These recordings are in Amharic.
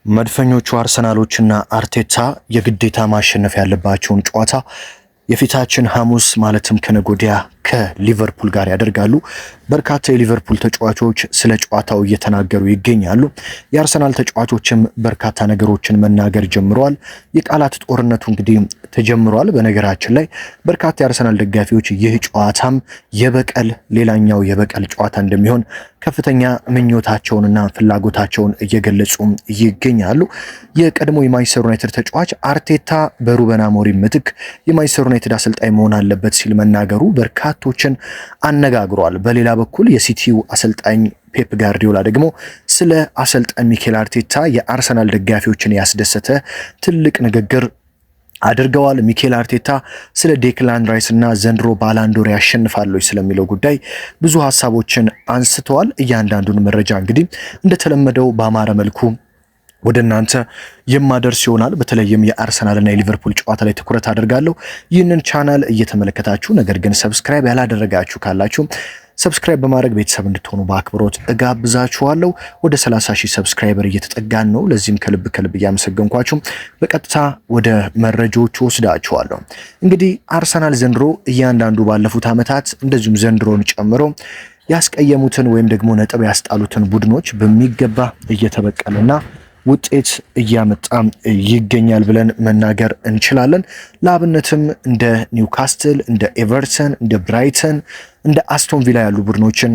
መድፈኞቹ አርሰናሎችና አርቴታ የግዴታ ማሸነፍ ያለባቸውን ጨዋታ የፊታችን ሐሙስ ማለትም ከነጎዲያ ከሊቨርፑል ጋር ያደርጋሉ። በርካታ የሊቨርፑል ተጫዋቾች ስለ ጨዋታው እየተናገሩ ይገኛሉ። የአርሰናል ተጫዋቾችም በርካታ ነገሮችን መናገር ጀምረዋል። የቃላት ጦርነቱ እንግዲህ ተጀምሯል። በነገራችን ላይ በርካታ የአርሰናል ደጋፊዎች ይህ ጨዋታም ሌላኛው የበቀል ጨዋታ እንደሚሆን ከፍተኛ ምኞታቸውንና ፍላጎታቸውን እየገለጹ ይገኛሉ። የቀድሞ የማንቸስተር ዩናይትድ ተጫዋች አርቴታ በሩበን አሞሪም ምትክ የማንቸስተር ዩናይትድ አሰልጣኝ መሆን አለበት ሲል መናገሩ በርካቶችን አነጋግሯል። በሌላ በኩል የሲቲው አሰልጣኝ ፔፕ ጋርዲዮላ ደግሞ ስለ አሰልጣኝ ሚኬል አርቴታ የአርሰናል ደጋፊዎችን ያስደሰተ ትልቅ ንግግር አድርገዋል። ሚኬል አርቴታ ስለ ዴክላን ራይስ እና ዘንድሮ ባላንዶር ያሸንፋሉ ስለሚለው ጉዳይ ብዙ ሀሳቦችን አንስተዋል። እያንዳንዱን መረጃ እንግዲህ እንደተለመደው በአማረ መልኩ ወደ እናንተ የማደርስ ይሆናል። በተለይም የአርሰናልና የሊቨርፑል ጨዋታ ላይ ትኩረት አድርጋለሁ። ይህንን ቻናል እየተመለከታችሁ ነገር ግን ሰብስክራይብ ያላደረጋችሁ ካላችሁ ሰብስክራይብ በማድረግ ቤተሰብ እንድትሆኑ በአክብሮት እጋብዛችኋለሁ። ወደ 30,000 ሰብስክራይበር እየተጠጋን ነው። ለዚህም ከልብ እያመሰገንኳችሁ በቀጥታ ወደ መረጃዎቹ ወስዳችኋለሁ። እንግዲህ አርሰናል ዘንድሮ እያንዳንዱ ባለፉት ዓመታት እንደዚሁም ዘንድሮን ጨምሮ ያስቀየሙትን ወይም ደግሞ ነጥብ ያስጣሉትን ቡድኖች በሚገባ እየተበቀለና ውጤት እያመጣ ይገኛል ብለን መናገር እንችላለን። ለአብነትም እንደ ኒውካስትል፣ እንደ ኤቨርተን፣ እንደ ብራይተን፣ እንደ አስቶን ቪላ ያሉ ቡድኖችን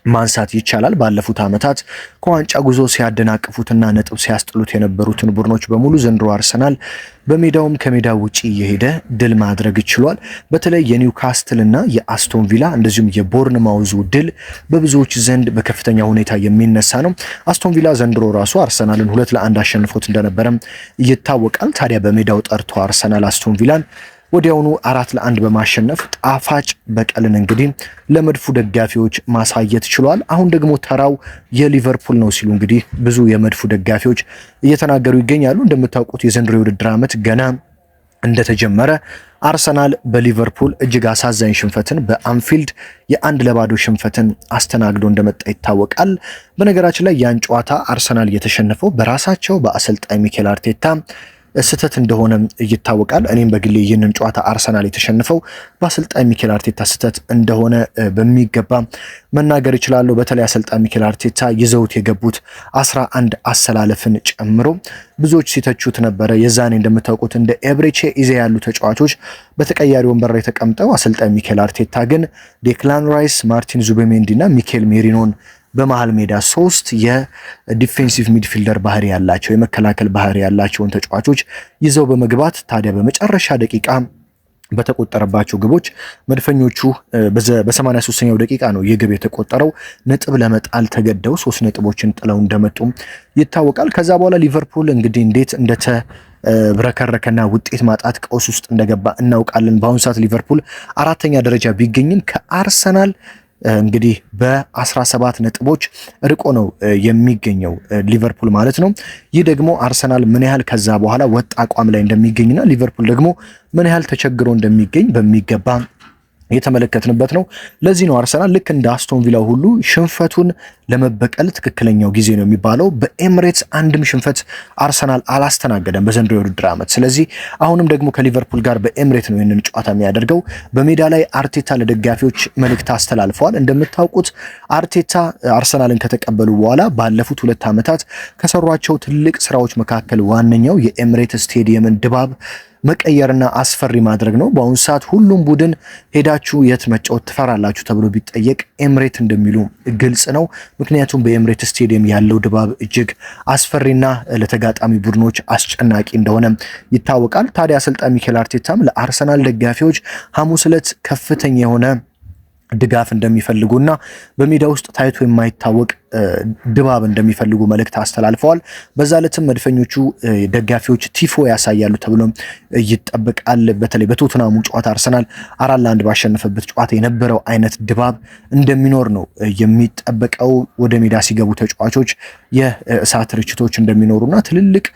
ማንሳት ይቻላል። ባለፉት ዓመታት ከዋንጫ ጉዞ ሲያደናቅፉትና ነጥብ ሲያስጥሉት የነበሩትን ቡድኖች በሙሉ ዘንድሮ አርሰናል በሜዳውም ከሜዳው ውጪ እየሄደ ድል ማድረግ ችሏል። በተለይ የኒውካስትልና የአስቶን ቪላ እንደዚሁም የቦርንማውዙ ድል በብዙዎች ዘንድ በከፍተኛ ሁኔታ የሚነሳ ነው። አስቶን ቪላ ዘንድሮ ራሱ አርሰናልን 2-1 አሸንፎት እንደነበረም ይታወቃል። ታዲያ በሜዳው ጠርቶ አርሰናል አስቶን ቪላን ወዲያውኑ 4-1 በማሸነፍ ጣፋጭ በቀልን እንግዲህ ለመድፉ ደጋፊዎች ማሳየት ችሏል። አሁን ደግሞ ተራው የሊቨርፑል ነው ሲሉ እንግዲህ ብዙ የመድፉ ደጋፊዎች እየተናገሩ ይገኛሉ። እንደምታውቁት የዘንድሮ የውድድር ዓመት ገና እንደተጀመረ አርሰናል በሊቨርፑል እጅግ አሳዛኝ ሽንፈትን በአንፊልድ የ1-0 ሽንፈትን አስተናግዶ እንደመጣ ይታወቃል። በነገራችን ላይ ያን ጨዋታ አርሰናል የተሸነፈው በራሳቸው በአሰልጣኝ ሚኬል አርቴታ ስህተት እንደሆነ ይታወቃል። እኔም በግሌ ይህንን ጨዋታ አርሰናል የተሸነፈው በአሰልጣኝ ሚኬል አርቴታ ስህተት እንደሆነ በሚገባ መናገር ይችላሉ። በተለይ አሰልጣኝ ሚኬል አርቴታ ይዘውት የገቡት 11 አሰላለፍን ጨምሮ ብዙዎች ሲተቹት ነበረ። የዛኔ እንደምታውቁት እንደ ኤብሬቼ ኢዜ ያሉ ተጫዋቾች በተቀያሪ ወንበር ላይ ተቀምጠው አሰልጣኝ ሚኬል አርቴታ ግን ዴክላን ራይስ፣ ማርቲን ዙቤሜንዲ እና ሚኬል ሜሪኖን በመሃል ሜዳ 3 የዲፌንሲቭ ሚድፊልደር ባህሪ ያላቸው የመከላከል ባህሪ ያላቸውን ተጫዋቾች ይዘው በመግባት ታዲያ በመጨረሻ ደቂቃ በተቆጠረባቸው ግቦች መድፈኞቹ በ83ኛው ደቂቃ ነው የግብ የተቆጠረው። ነጥብ ለመጣል ተገደው 3 ነጥቦችን ጥለው እንደመጡ ይታወቃል። ከዛ በኋላ ሊቨርፑል እንግዲህ እንዴት ብረከረከና ውጤት ማጣት ቀውስ ውስጥ እንደገባ እናውቃለን። በአሁኑ ሰዓት ሊቨርፑል 4ኛ ደረጃ ቢገኝም ከአርሰናል እንግዲህ በ17 ነጥቦች ርቆ ነው የሚገኘው ሊቨርፑል ማለት ነው። ይህ ደግሞ አርሰናል ምን ያህል ከዛ በኋላ ወጥ አቋም ላይ እንደሚገኝና ሊቨርፑል ደግሞ ምን ያህል ተቸግሮ እንደሚገኝ በሚገባ የተመለከትንበት ነው። ለዚህ ነው አርሰናል ልክ እንደ አስቶን ቪላው ሁሉ ሽንፈቱን ለመበቀል ትክክለኛው ጊዜ ነው የሚባለው። በኤምሬትስ አንድም ሽንፈት አርሰናል አላስተናገደም በዘንድሮው የውድድር ዓመት። ስለዚህ አሁንም ደግሞ ከሊቨርፑል ጋር በኤምሬት ነው ይህንን ጨዋታ የሚያደርገው። በሜዳ ላይ አርቴታ ለደጋፊዎች መልእክት አስተላልፈዋል። እንደምታውቁት አርቴታ አርሰናልን ከተቀበሉ በኋላ ባለፉት 2 ዓመታት ከሰሯቸው ትልቅ ስራዎች መካከል ዋነኛው የኤምሬት ስቴዲየምን ድባብ መቀየርና አስፈሪ ማድረግ ነው። በአሁኑ ሰዓት ሁሉም ቡድን ሄዳችሁ የት መጫወት ትፈራላችሁ ተብሎ ቢጠየቅ ኤምሬት እንደሚሉ ግልጽ ነው። ምክንያቱም በኤምሬት ስቴዲየም ያለው ድባብ እጅግ አስፈሪና ለተጋጣሚ ቡድኖች አስጨናቂ እንደሆነ ይታወቃል። ታዲያ አሰልጣኝ ሚኬል አርቴታም ለአርሰናል ደጋፊዎች ሐሙስ ዕለት ከፍተኛ የሆነ ድጋፍ እንደሚፈልጉና በሜዳ ውስጥ ታይቶ የማይታወቅ ድባብ እንደሚፈልጉ መልእክት አስተላልፈዋል። በዛ ዕለትም መድፈኞቹ ደጋፊዎች ቲፎ ያሳያሉ ተብሎ ይጠበቃል። በተለይ በቶተናሙ ጨዋታ አርሰናል 4-1 ባሸነፈበት ጨዋታ የነበረው አይነት ድባብ እንደሚኖር ነው የሚጠበቀው። ወደ ሜዳ ሲገቡ ተጫዋቾች የእሳት ርችቶች እንደሚኖሩና ትልልቅ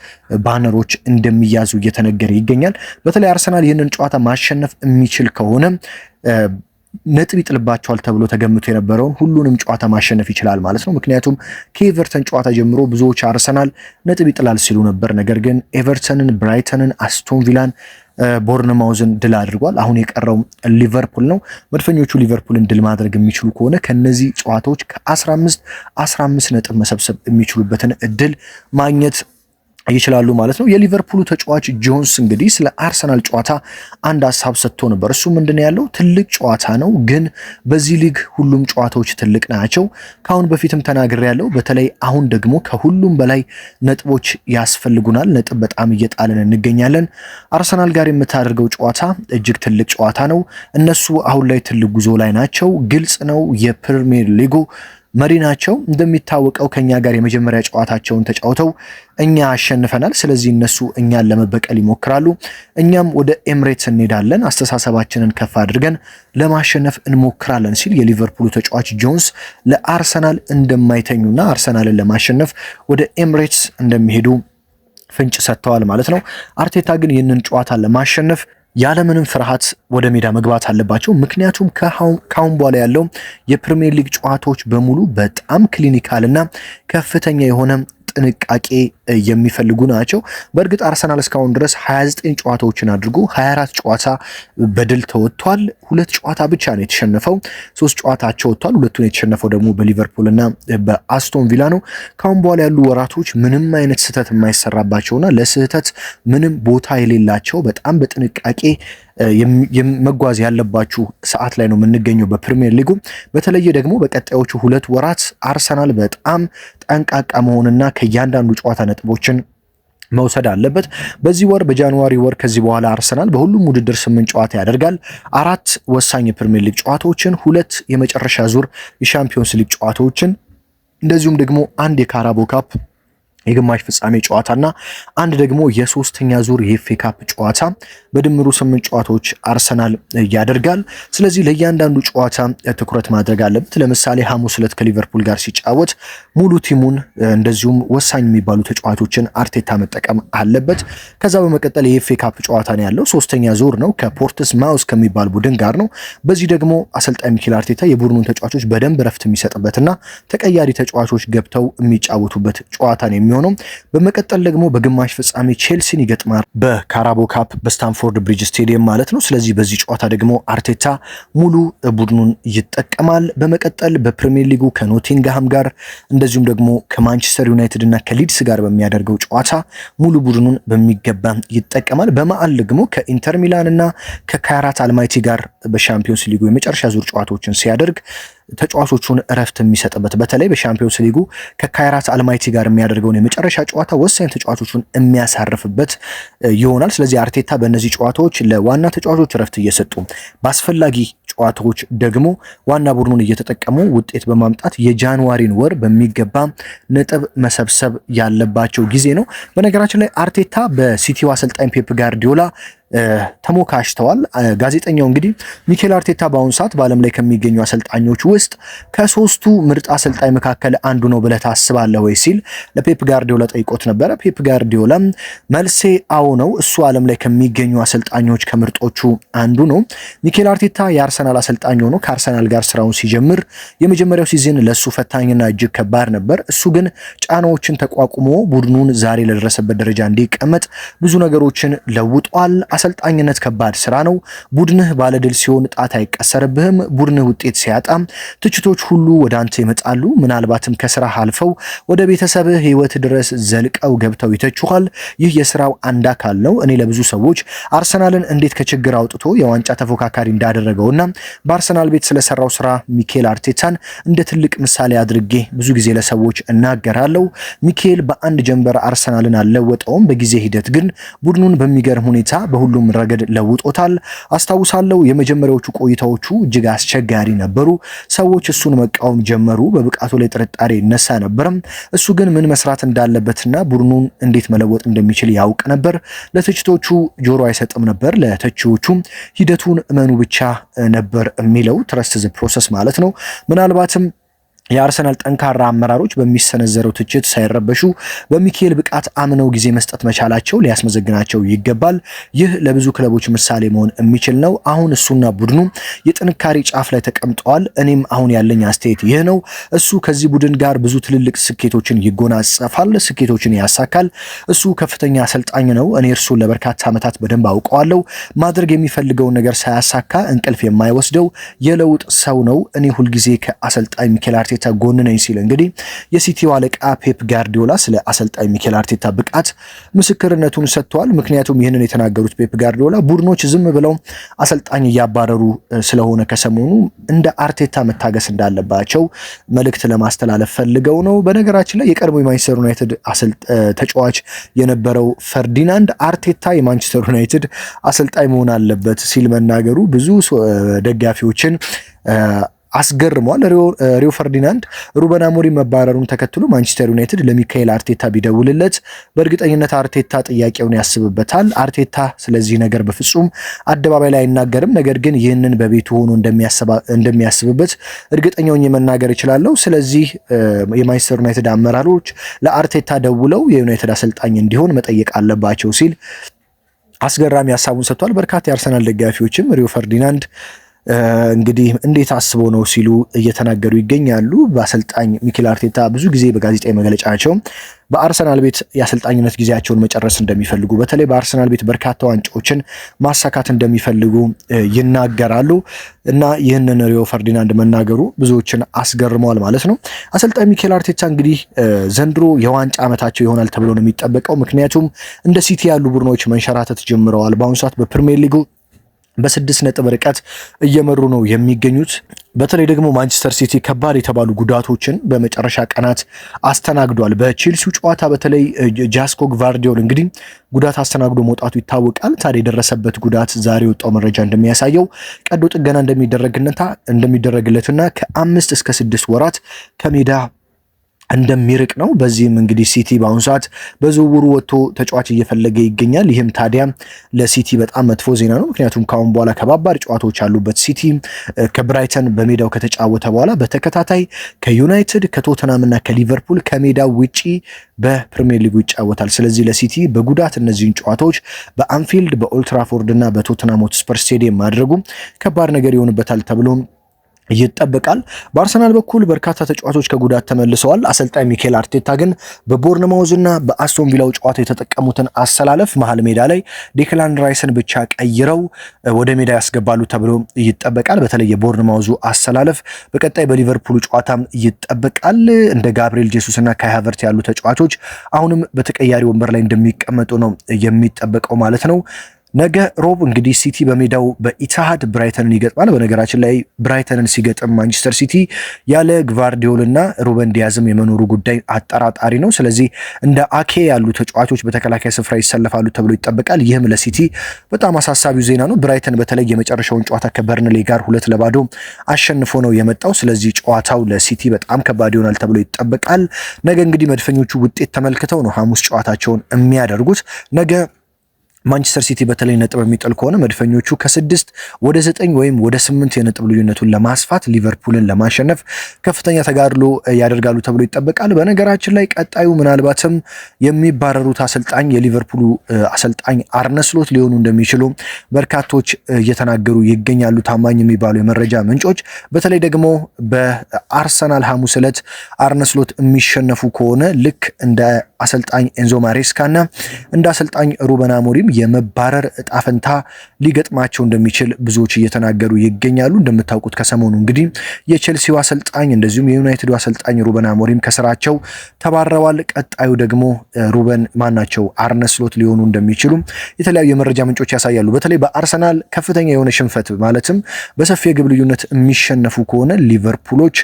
ባነሮች እንደሚያዙ እየተነገረ ይገኛል። በተለይ አርሰናል ይህንን ጨዋታ ማሸነፍ የሚችል ከሆነ ነጥብ ይጥልባቸዋል ተብሎ ተገምቶ የነበረውን ሁሉንም ጨዋታ ማሸነፍ ይችላል ማለት ነው። ምክንያቱም ከኤቨርተን ጨዋታ ጀምሮ ብዙዎች አርሰናል ነጥብ ይጥላል ሲሉ ነበር። ነገር ግን ኤቨርተንን፣ ብራይተንን፣ አስቶን ቪላን፣ ቦርንማውዝን ድል አድርጓል። አሁን የቀረው ሊቨርፑል ነው። መድፈኞቹ ሊቨርፑልን ድል ማድረግ የሚችሉ ከሆነ ከነዚህ ጨዋታዎች ከ15 ነጥብ መሰብሰብ የሚችሉበትን እድል ማግኘት ይችላሉ ማለት ነው። የሊቨርፑሉ ተጫዋች ጆንስ እንግዲህ ስለ አርሰናል ጨዋታ አንድ ሀሳብ ሰጥቶ ነበር። እሱ ምንድነው ያለው? ትልቅ ጨዋታ ነው፣ ግን በዚህ ሊግ ሁሉም ጨዋታዎች ትልቅ ናቸው። ካሁን በፊትም ተናግሬ ያለው፣ በተለይ አሁን ደግሞ ከሁሉም በላይ ነጥቦች ያስፈልጉናል። ነጥብ በጣም እየጣልን እንገኛለን። አርሰናል ጋር የምታደርገው ጨዋታ እጅግ ትልቅ ጨዋታ ነው። እነሱ አሁን ላይ ትልቅ ጉዞ ላይ ናቸው። ግልጽ ነው፣ የፕሪሚየር ሊጉ መሪ ናቸው። እንደሚታወቀው ከኛ ጋር የመጀመሪያ ጨዋታቸውን ተጫውተው እኛ አሸንፈናል። ስለዚህ እነሱ እኛን ለመበቀል ይሞክራሉ። እኛም ወደ ኤምሬትስ እንሄዳለን፣ አስተሳሰባችንን ከፍ አድርገን ለማሸነፍ እንሞክራለን ሲል የሊቨርፑሉ ተጫዋች ጆንስ ለአርሰናል እንደማይተኙና አርሰናልን ለማሸነፍ ወደ ኤምሬትስ እንደሚሄዱ ፍንጭ ሰጥተዋል ማለት ነው። አርቴታ ግን ይህንን ጨዋታ ለማሸነፍ ያለምንም ፍርሃት ወደ ሜዳ መግባት አለባቸው። ምክንያቱም ከአሁን በኋላ ያለው የፕሪሚየር ሊግ ጨዋታዎች በሙሉ በጣም ክሊኒካልና ከፍተኛ የሆነ ጥንቃቄ የሚፈልጉ ናቸው። በእርግጥ አርሰናል እስካሁን ድረስ 29 ጨዋታዎችን አድርጎ 24 ጨዋታ በድል ተወጥቷል። 2 ጨዋታ ብቻ ነው የተሸነፈው። 3 ጨዋታቸው ወጥቷል። ሁለቱን የተሸነፈው ደግሞ በሊቨርፑል እና በአስቶን ቪላ ነው። ካሁን በኋላ ያሉ ወራቶች ምንም አይነት ስህተት የማይሰራባቸውና ለስህተት ምንም ቦታ የሌላቸው በጣም በጥንቃቄ መጓዝ ያለባችሁ ሰዓት ላይ ነው የምንገኘው በፕሪሚየር ሊጉ። በተለየ ደግሞ በቀጣዮቹ 2 ወራት አርሰናል በጣም ጠንቃቃ መሆንና ከእያንዳንዱ ጨዋታ ነጥቦችን መውሰድ አለበት። በዚህ ወር በጃንዋሪ ወር ከዚህ በኋላ አርሰናል በሁሉም ውድድር 8 ጨዋታ ያደርጋል። 4 ወሳኝ የፕሪሚየር ሊግ ጨዋታዎችን፣ 2 የመጨረሻ ዙር የሻምፒዮንስ ሊግ ጨዋታዎችን እንደዚሁም ደግሞ 1 የካራቦ ካፕ የግማሽ ፍጻሜ ጨዋታና 1 ደግሞ የሶስተኛ ዙር የኤፍኤ ካፕ ጨዋታ በድምሩ 8 ጨዋታዎች አርሰናል ያደርጋል። ስለዚህ ለእያንዳንዱ ጨዋታ ትኩረት ማድረግ አለበት። ለምሳሌ ሐሙስ ዕለት ከሊቨርፑል ጋር ሲጫወት ሙሉ ቲሙን እንደዚሁም ወሳኝ የሚባሉ ተጫዋቾችን አርቴታ መጠቀም አለበት። ከዛ በመቀጠል የኤፍኤ ካፕ ጨዋታ ነው ያለው። ሶስተኛ ዙር ነው ከፖርትስ ማውስ ከሚባል ቡድን ጋር ነው። በዚህ ደግሞ አሰልጣኝ ሚኬል አርቴታ የቡድኑን ተጫዋቾች በደንብ ረፍት የሚሰጥበትና ተቀያሪ ተጫዋቾች ገብተው የሚጫወቱበት ጨዋታ ነው የሚሆነው። በመቀጠል ደግሞ በግማሽ ፍጻሜ ቼልሲን ይገጥማል በካራቦ ካፕ በስታንፎርድ ብሪጅ ስቴዲየም ማለት ነው። ስለዚህ በዚህ ጨዋታ ደግሞ አርቴታ ሙሉ ቡድኑን ይጠቀማል። በመቀጠል በፕሪሚየር ሊጉ ከኖቲንግሃም ጋር እንደዚሁም ደግሞ ከማንቸስተር ዩናይትድ እና ከሊድስ ጋር በሚያደርገው ጨዋታ ሙሉ ቡድኑን በሚገባ ይጠቀማል። በመሃል ደግሞ ከኢንተር ሚላን እና ከካይራት አልማይቲ ጋር በሻምፒዮንስ ሊጉ የመጨረሻ ዙር ጨዋታዎችን ሲያደርግ ተጫዋቾቹን እረፍት የሚሰጥበት በተለይ በሻምፒዮንስ ሊጉ ከካይራት አልማይቲ ጋር የሚያደርገውን የመጨረሻ ጨዋታ ወሳኝ ተጫዋቾቹን የሚያሳርፍበት ይሆናል። ስለዚህ አርቴታ በእነዚህ ጨዋታዎች ለዋና ተጫዋቾች እረፍት እየሰጡ በአስፈላጊ ጨዋታዎች ደግሞ ዋና ቡድኑን እየተጠቀሙ ውጤት በማምጣት የጃንዋሪን ወር በሚገባ ነጥብ መሰብሰብ ያለባቸው ጊዜ ነው። በነገራችን ላይ አርቴታ በሲቲው አሰልጣኝ ፔፕ ጋርዲዮላ ተሞካሽተዋል። ጋዜጠኛው እንግዲህ ሚኬል አርቴታ በአሁኑ ሰዓት በዓለም ላይ ከሚገኙ አሰልጣኞች ውስጥ ከ3ቱ ምርጥ አሰልጣኝ መካከል አንዱ ነው ብለህ ታስባለህ ወይ ሲል ለፔፕ ጋርዲዮላ ጠይቆት ነበረ። ፔፕ ጋርዲዮላ መልሴ አዎ ነው፣ እሱ ዓለም ላይ ከሚገኙ አሰልጣኞች ከምርጦቹ አንዱ ነው። ሚኬል አርቴታ የአርሰናል አሰልጣኝ ሆኖ ከአርሰናል ጋር ስራውን ሲጀምር የመጀመሪያው ሲዝን ለሱ ፈታኝና እጅግ ከባድ ነበር። እሱ ግን ጫናዎችን ተቋቁሞ ቡድኑን ዛሬ ለደረሰበት ደረጃ እንዲቀመጥ ብዙ ነገሮችን ለውጧል። አሰልጣኝነት ከባድ ስራ ነው። ቡድንህ ባለድል ሲሆን ጣት አይቀሰርብህም። ቡድንህ ውጤት ሲያጣ ትችቶች ሁሉ ወደ አንተ ይመጣሉ። ምናልባትም ከስራህ አልፈው ወደ ቤተሰብህ ህይወት ድረስ ዘልቀው ገብተው ይተቹሃል። ይህ የስራው አንድ አካል ነው። እኔ ለብዙ ሰዎች አርሰናልን እንዴት ከችግር አውጥቶ የዋንጫ ተፎካካሪ እንዳደረገውና በአርሰናል ቤት ስለሰራው ስራ ሚኬል አርቴታን እንደ ትልቅ ምሳሌ አድርጌ ብዙ ጊዜ ለሰዎች እናገራለሁ። ሚኬል በአንድ ጀንበር አርሰናልን አልለወጠውም። በጊዜ ሂደት ግን ቡድኑን በሚገርም ሁኔታ በሁሉም ረገድ ለውጦታል። አስታውሳለሁ የመጀመሪያዎቹ ቆይታዎቹ እጅግ አስቸጋሪ ነበሩ። ሰዎች እሱን መቃወም ጀመሩ። በብቃቱ ላይ ጥርጣሬ ይነሳ ነበርም። እሱ ግን ምን መስራት እንዳለበትና ቡድኑን እንዴት መለወጥ እንደሚችል ያውቅ ነበር። ለትችቶቹ ጆሮ አይሰጥም ነበር። ለተቺዎቹ ሂደቱን እመኑ ብቻ ነበር የሚለው። ትረስት ዘ ፕሮሰስ ማለት ነው። ምናልባትም የአርሰናል ጠንካራ አመራሮች በሚሰነዘረው ትችት ሳይረበሹ በሚካኤል ብቃት አምነው ጊዜ መስጠት መቻላቸው ሊያስመዘግናቸው ይገባል። ይህ ለብዙ ክለቦች ምሳሌ መሆን የሚችል ነው። አሁን እሱና ቡድኑ የጥንካሬ ጫፍ ላይ ተቀምጠዋል። እኔም አሁን ያለኝ አስተያየት ይህ ነው። እሱ ከዚህ ቡድን ጋር ብዙ ትልልቅ ስኬቶችን ይጎናጸፋል፣ ስኬቶችን ያሳካል። እሱ ከፍተኛ አሰልጣኝ ነው። እኔ እርሱን ለበርካታ ዓመታት በደንብ አውቀዋለሁ። ማድረግ የሚፈልገውን ነገር ሳያሳካ እንቅልፍ የማይወስደው የለውጥ ሰው ነው። እኔ ሁልጊዜ ከአሰልጣኝ ሚኬል አርቴታ ጎን ነኝ ሲል እንግዲህ የሲቲው አለቃ ፔፕ ጋርዲዮላ ስለ አሰልጣኝ ሚኬል አርቴታ ብቃት ምስክርነቱን ሰጥቷል። ምክንያቱም ይህንን የተናገሩት ፔፕ ጋርዲዮላ ቡድኖች ዝም ብለው አሰልጣኝ እያባረሩ ስለሆነ ከሰሞኑ እንደ አርቴታ መታገስ እንዳለባቸው መልእክት ለማስተላለፍ ፈልገው ነው። በነገራችን ላይ የቀድሞ የማንቸስተር ዩናይትድ ተጫዋች የነበረው ፈርዲናንድ አርቴታ የማንቸስተር ዩናይትድ አሰልጣኝ መሆን አለበት ሲል መናገሩ ብዙ ደጋፊዎችን አስገርሟል። ሪዮ ፈርዲናንድ ሩበን አሞሪም መባረሩን ተከትሎ ማንቸስተር ዩናይትድ ለሚካኤል አርቴታ ቢደውልለት በእርግጠኝነት አርቴታ ጥያቄውን ያስብበታል። አርቴታ ስለዚህ ነገር በፍጹም አደባባይ ላይ አይናገርም። ነገር ግን ይህንን በቤቱ ሆኖ እንደሚያስብበት እርግጠኛውን መናገር እችላለሁ። ስለዚህ የማንቸስተር ዩናይትድ አመራሮች ለአርቴታ ደውለው የዩናይትድ አሰልጣኝ እንዲሆን መጠየቅ አለባቸው ሲል አስገራሚ ሀሳቡን ሰጥቷል። በርካታ የአርሰናል ደጋፊዎችም ሪዮ ፈርዲናንድ እንግዲህ እንዴት አስቦ ነው ሲሉ እየተናገሩ ይገኛሉ። በአሰልጣኝ ሚኬል አርቴታ ብዙ ጊዜ በጋዜጣዊ መግለጫቸው በአርሰናል ቤት የአሰልጣኝነት ጊዜያቸውን መጨረስ እንደሚፈልጉ፣ በተለይ በአርሰናል ቤት በርካታ ዋንጫዎችን ማሳካት እንደሚፈልጉ ይናገራሉ እና ይህንን ሪዮ ፈርዲናንድ መናገሩ ብዙዎችን አስገርመዋል ማለት ነው። አሰልጣኝ ሚኬል አርቴታ እንግዲህ ዘንድሮ የዋንጫ ዓመታቸው ይሆናል ተብሎ ነው የሚጠበቀው። ምክንያቱም እንደ ሲቲ ያሉ ቡድኖች መንሸራተት ጀምረዋል። በአሁኑ ሰዓት በፕሪሚየር ሊጉ በ6 ነጥብ ርቀት እየመሩ ነው የሚገኙት። በተለይ ደግሞ ማንቸስተር ሲቲ ከባድ የተባሉ ጉዳቶችን በመጨረሻ ቀናት አስተናግዷል። በቼልሲው ጨዋታ በተለይ ጃስኮ ግቫርዲዮል እንግዲህ ጉዳት አስተናግዶ መውጣቱ ይታወቃል። ታዲያ የደረሰበት ጉዳት ዛሬ የወጣው መረጃ እንደሚያሳየው ቀዶ ጥገና እንደሚደረግለትና ከ5 እስከ 6 ወራት ከሜዳ እንደሚርቅ ነው። በዚህም እንግዲህ ሲቲ በአሁኑ ሰዓት በዝውውሩ ወጥቶ ተጫዋች እየፈለገ ይገኛል። ይህም ታዲያ ለሲቲ በጣም መጥፎ ዜና ነው። ምክንያቱም ከአሁን በኋላ ከባባድ ጨዋታዎች ያሉበት ሲቲ ከብራይተን በሜዳው ከተጫወተ በኋላ በተከታታይ ከዩናይትድ ከቶተናም እና ከሊቨርፑል ከሜዳው ውጪ በፕሪሚየር ሊጉ ይጫወታል። ስለዚህ ለሲቲ በጉዳት እነዚህን ጨዋታዎች በአንፊልድ በኦልትራፎርድ እና በቶተናም ሆትስፐር ስቴዲየም ማድረጉ ከባድ ነገር ይሆንበታል ተብሎ ይጠበቃል። በአርሰናል በኩል በርካታ ተጫዋቾች ከጉዳት ተመልሰዋል። አሰልጣኝ ሚኬል አርቴታ ግን በቦርንማውዝ እና በአስቶን ቪላው ጨዋታ የተጠቀሙትን አሰላለፍ መሀል ሜዳ ላይ ዴክላን ራይስን ብቻ ቀይረው ወደ ሜዳ ያስገባሉ ተብሎ ይጠበቃል። በተለይ የቦርንማውዙ አሰላለፍ በቀጣይ በሊቨርፑሉ ጨዋታም ይጠበቃል። እንደ ጋብሪኤል ጄሱስ እና ካይ ሃቨርት ያሉ ተጫዋቾች አሁንም በተቀያሪ ወንበር ላይ እንደሚቀመጡ ነው የሚጠበቀው ማለት ነው። ነገ ሮብ እንግዲህ ሲቲ በሜዳው በኢትሃድ ብራይተንን ይገጥማል። በነገራችን ላይ ብራይተንን ሲገጥም ማንቸስተር ሲቲ ያለ ግቫርዲዮልና ሩበን ዲያዝም የመኖሩ ጉዳይ አጠራጣሪ ነው። ስለዚህ እንደ አኬ ያሉ ተጫዋቾች በተከላካይ ስፍራ ይሰለፋሉ ተብሎ ይጠበቃል። ይህም ለሲቲ በጣም አሳሳቢው ዜና ነው። ብራይተን በተለይ የመጨረሻውን ጨዋታ ከበርንሌ ጋር 2-0 አሸንፎ ነው የመጣው። ስለዚህ ጨዋታው ለሲቲ በጣም ከባድ ይሆናል ተብሎ ይጠበቃል። ነገ እንግዲህ መድፈኞቹ ውጤት ተመልክተው ነው ሐሙስ ጨዋታቸውን የሚያደርጉት። ነገ ማንቸስተር ሲቲ በተለይ ነጥብ የሚጥል ከሆነ መድፈኞቹ ከ6 ወደ 9 ወይም ወደ 8 የነጥብ ልዩነቱን ለማስፋት ሊቨርፑልን ለማሸነፍ ከፍተኛ ተጋድሎ ያደርጋሉ ተብሎ ይጠበቃል። በነገራችን ላይ ቀጣዩ ምናልባትም የሚባረሩት አሰልጣኝ የሊቨርፑሉ አሰልጣኝ አርነ ስሎት ሊሆኑ እንደሚችሉ በርካቶች እየተናገሩ ይገኛሉ። ታማኝ የሚባሉ የመረጃ ምንጮች በተለይ ደግሞ በአርሰናል ሐሙስ ዕለት አርነ ስሎት የሚሸነፉ ከሆነ ልክ እንደ አሰልጣኝ ኤንዞ ማሬስካና እንደ አሰልጣኝ ሩበን አሞሪም የመባረር እጣ ፈንታ ሊገጥማቸው እንደሚችል ብዙዎች እየተናገሩ ይገኛሉ። እንደምታውቁት ከሰሞኑ እንግዲህ የቼልሲው አሰልጣኝ እንደዚሁም የዩናይትዱ አሰልጣኝ ሩበን አሞሪም ከስራቸው ተባረዋል። ቀጣዩ ደግሞ አርነ ስሎት ሊሆኑ እንደሚችሉ የተለያዩ የመረጃ ምንጮች ያሳያሉ። በተለይ በአርሰናል ከፍተኛ የሆነ ሽንፈት ማለትም በሰፊ የግብ ልዩነት የሚሸነፉ ከሆነ ሊቨርፑሎች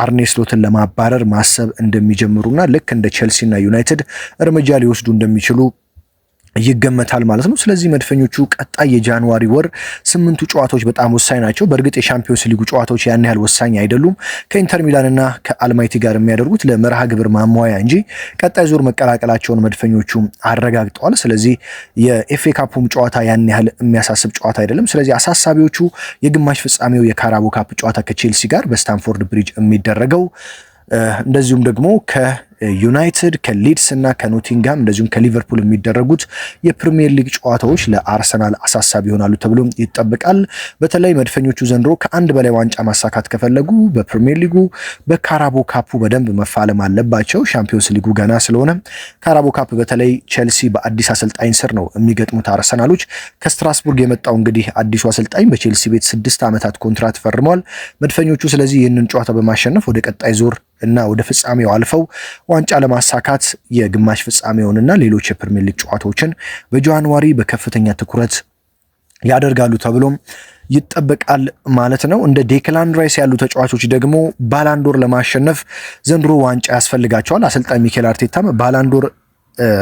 አርነ ስሎትን ለማባረር ማሰብ እንደሚጀምሩና ልክ እንደ ቼልሲና ዩናይትድ እርምጃ ሊወስዱ እንደሚችሉ ይገመታል ማለት ነው። ስለዚህ መድፈኞቹ ቀጣይ የጃንዋሪ ወር 8ቱ ጨዋታዎች በጣም ወሳኝ ናቸው። በእርግጥ የሻምፒዮንስ ሊጉ ጨዋታዎች ያን ያህል ወሳኝ አይደሉም። ከኢንተር ሚላንና ከአልማይቲ ጋር የሚያደርጉት ለመርሃ ግብር ማሟያ እንጂ ቀጣይ ዙር መቀላቀላቸውን መድፈኞቹ አረጋግጠዋል። ስለዚህ የኤፍኤ ካፑም ጨዋታ ያን ያህል የሚያሳስብ ጨዋታ አይደለም። ስለዚህ አሳሳቢዎቹ የግማሽ ፍጻሜው የካራቦ ካፕ ጨዋታ ከቼልሲ ጋር በስታንፎርድ ብሪጅ የሚደረገው እንደዚሁም ደግሞ ከዩናይትድ ከሊድስ እና ከኖቲንጋም እንደዚሁም ከሊቨርፑል የሚደረጉት የፕሪሚየር ሊግ ጨዋታዎች ለአርሰናል አሳሳቢ ይሆናሉ ተብሎ ይጠበቃል። በተለይ መድፈኞቹ ዘንድሮ ከአንድ በላይ ዋንጫ ማሳካት ከፈለጉ በፕሪሚየር ሊጉ በካራቦ ካፑ በደንብ መፋለም አለባቸው። ሻምፒዮንስ ሊጉ ገና ስለሆነ ካራቦ ካፕ በተለይ ቼልሲ በአዲስ አሰልጣኝ ስር ነው የሚገጥሙት አርሰናሎች። ከስትራስቡርግ የመጣው እንግዲህ አዲሱ አሰልጣኝ በቼልሲ ቤት 6 ዓመታት ኮንትራት ፈርመዋል መድፈኞቹ። ስለዚህ ይህንን ጨዋታ በማሸነፍ ወደ ቀጣይ ዙር እና ወደ ፍጻሜው አልፈው ዋንጫ ለማሳካት የግማሽ ፍጻሜውንና ሌሎች የፕሪሚየር ሊግ ጨዋታዎችን በጃንዋሪ በከፍተኛ ትኩረት ያደርጋሉ ተብሎም ይጠበቃል ማለት ነው። እንደ ዴክላን ራይስ ያሉ ተጫዋቾች ደግሞ ባላንዶር ለማሸነፍ ዘንድሮ ዋንጫ ያስፈልጋቸዋል። አሰልጣኝ ሚኬል አርቴታም ባላንዶር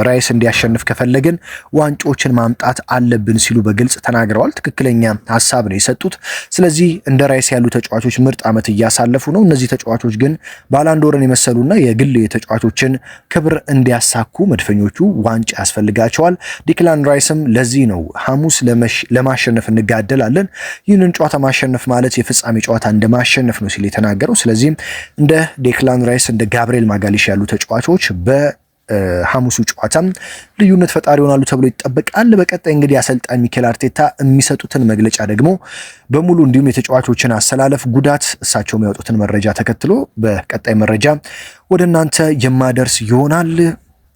ራይስ እንዲያሸንፍ ከፈለግን ዋንጫዎችን ማምጣት አለብን ሲሉ በግልጽ ተናግረዋል። ትክክለኛ ሀሳብ ነው የሰጡት። ስለዚህ እንደ ራይስ ያሉ ተጫዋቾች ምርጥ ዓመት እያሳለፉ ነው። እነዚህ ተጫዋቾች ግን ባላንዶርን የመሰሉና የግል የተጫዋቾችን ክብር እንዲያሳኩ መድፈኞቹ ዋንጫ ያስፈልጋቸዋል። ዲክላን ራይስም ለዚህ ነው ሐሙስ ለማሸነፍ እንጋደላለን፣ ይህንን ጨዋታ ማሸነፍ ማለት የፍጻሜ ጨዋታ እንደማሸነፍ ነው ሲል የተናገረው። ስለዚህም እንደ ዴክላን ራይስ እንደ ጋብሪኤል ማጋሊሽ ያሉ ተጫዋቾች ሐሙሱ ጨዋታም ልዩነት ፈጣሪ ይሆናሉ ተብሎ ይጠበቃል። በቀጣይ እንግዲህ አሰልጣኝ ሚኬል አርቴታ የሚሰጡትን መግለጫ ደግሞ በሙሉ እንዲሁም የተጫዋቾችን አሰላለፍ ጉዳት እሳቸው የሚያወጡትን መረጃ ተከትሎ በቀጣይ መረጃ ወደ እናንተ የማደርስ ይሆናል።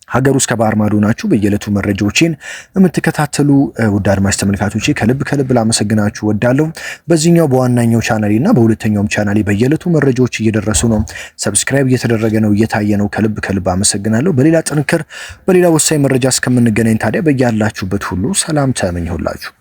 ሀገር ውስጥ ከባህር ማዶ ናችሁ በየዕለቱ መረጃዎችን የምትከታተሉ ውድ አድማጭ ተመልካቾቼ ከልብ ላመሰግናችሁ ወዳለሁ። በዚህኛው በዋናኛው ቻናሌ እና በሁለተኛውም ቻናሌ በየዕለቱ መረጃዎች እየደረሱ ነው። ሰብስክራይብ እየተደረገ ነው፣ እየታየ ነው። ከልብ አመሰግናለሁ። በሌላ ጥንክር በሌላ ወሳኝ መረጃ እስከምንገናኝ ታዲያ በያላችሁበት ሁሉ ሰላም ተመኘሁላችሁ።